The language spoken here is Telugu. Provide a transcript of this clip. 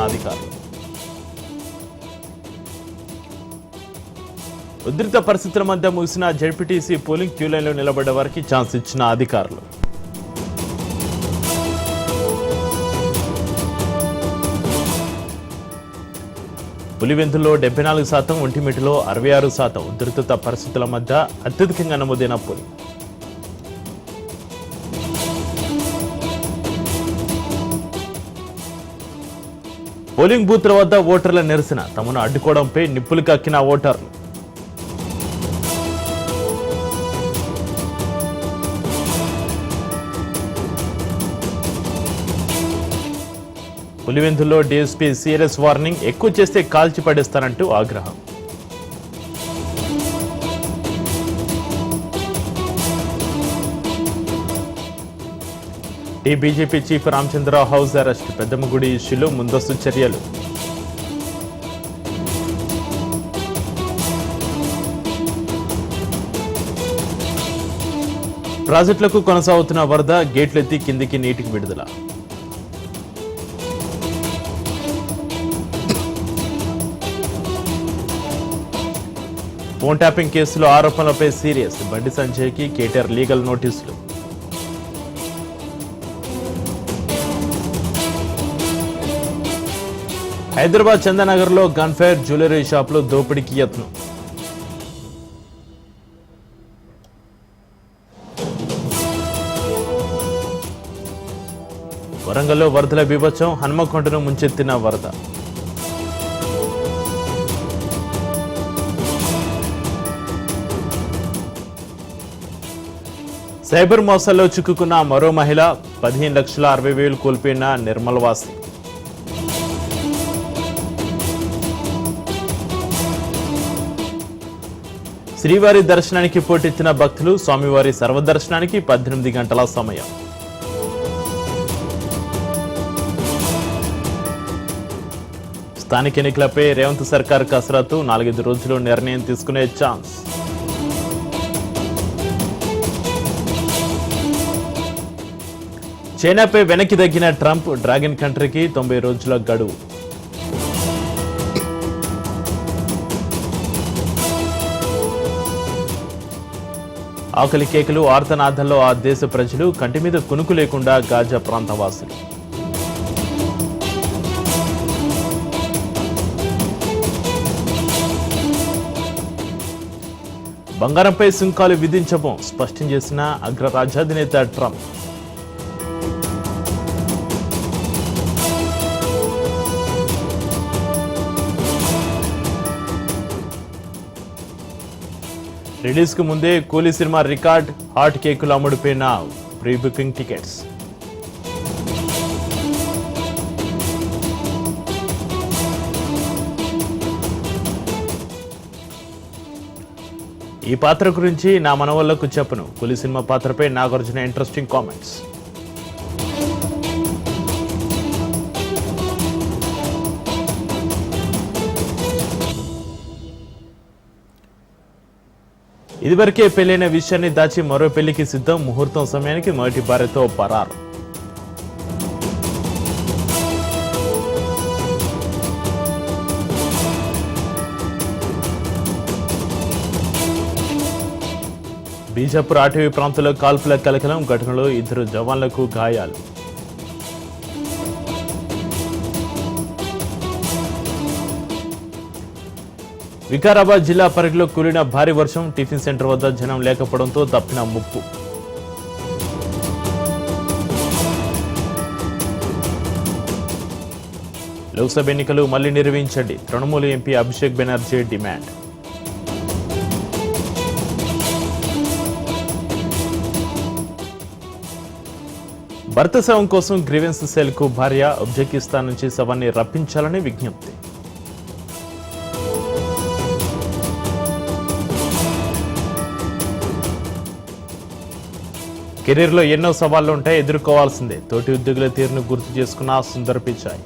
అధికారులు. ఉద్రిక్త పరిస్థితుల మధ్య ముగిసిన జెడ్పీటీసీ పోలింగ్ క్యూ లైన్లో నిలబడ్డ వారికి ఛాన్స్ ఇచ్చిన అధికారులు. పులివెందుల్లో 74%, ఒంటిమిటిలో 66%. ఉద్రిక్త పరిస్థితుల మధ్య అత్యధికంగా నమోదైన పోలింగ్. పోలింగ్ బూత్ల వద్ద ఓటర్ల నిరసన. తమను అడ్డుకోవడంపై నిప్పులు కక్కిన ఓటర్లు. పులివెందుల్లో డీఎస్పీ సీరియస్ వార్నింగ్. ఎక్కువ చేస్తే కాల్చి పడేస్తానంటూ ఆగ్రహం. BJP chief Ramachandra Rao house arrest. Peddammagudi ఇష్యూలో ముందస్తు చర్యలు. ప్రాజెక్టులకు కొనసాగుతున్న వరద. గేట్లెత్తి కిందికి నీటికి విడుదల. ఫోన్ ట్యాపింగ్ కేసులో ఆరోపణలపై సీరియస్. బండి సంజయ్కి కేటీఆర్ లీగల్ నోటీసులు. హైదరాబాద్ చందానగర్లో గన్ ఫైర్. జ్యువెలరీ షాప్లో దోపిడీకి యత్నం. వరంగల్లో వరదల బీభత్సం. హన్మకొండను ముంచెత్తిన వరద. సైబర్ మోసాల్లో చిక్కుకున్న మరో మహిళ. 15,60,000 కోల్పోయిన నిర్మల్వాసి. శ్రీవారి దర్శనానికి పోటెత్తిన భక్తులు. స్వామివారి సర్వదర్శనానికి 18 గంటల సమయం. స్థానిక ఎన్నికలపై రేవంత్ సర్కార్ కసరత్తు. 4-5 రోజుల్లో నిర్ణయం తీసుకునే ఛాన్స్. చైనాపై వెనక్కి తగ్గిన ట్రంప్. డ్రాగన్ కంట్రీకి 90 రోజుల గడువు. ఆకలి కేకలు, ఆర్తనాదంలో ఆ దేశ ప్రజలు. కంటి మీద కునుకు లేకుండా గాజా ప్రాంతవాసులు. బంగారంపై సుంకాలు విధించబోం స్పష్టం చేసిన అగ్రరాజ్యాధినేత ట్రంప్. రిలీజ్ కు ముందే కూలీ సినిమా రికార్డ్. హాట్ కేకులు అమ్ముడుపోయిన ప్రీ బుకింగ్ టికెట్స్. ఈ పాత్ర గురించి నా మనవళ్లకు చెప్పను. కూలీ సినిమా పాత్రపై నాగార్జున ఇంట్రెస్టింగ్ కామెంట్స్. ఇదివరకే పెళ్లైన విషయాన్ని దాచి మరో పెళ్లికి సిద్ధం. ముహూర్తం సమయానికి మొదటి భార్యతో పరారు. బీజాపూర్ అటవీ ప్రాంతంలో కాల్పుల కలకలం. ఘటనలో 2 జవాన్లకు గాయాలు. వికారాబాద్ జిల్లా పరిధిలో కురిన భారీ వర్షం. టిఫిన్ సెంటర్ వద్ద జనం లేకపోవడంతో తప్పిన ముప్పు. లోక్సభ ఎన్నికలు మళ్లీ నిర్వహించండి. Trinamool MP Abhishek Banerjee demand. భర్త శవం కోసం గ్రీవెన్స్ సెల్ కు భార్య. ఉజ్బెకిస్తాన్ నుంచి శవాన్ని రప్పించాలని విజ్ఞప్తి. కెరీర్లో ఎన్నో సవాళ్లు ఉంటాయి, ఎదుర్కోవాల్సిందే. తోటి ఉద్యోగుల తీరును గుర్తు చేసుకున్న సుందర్ పిచాయ్.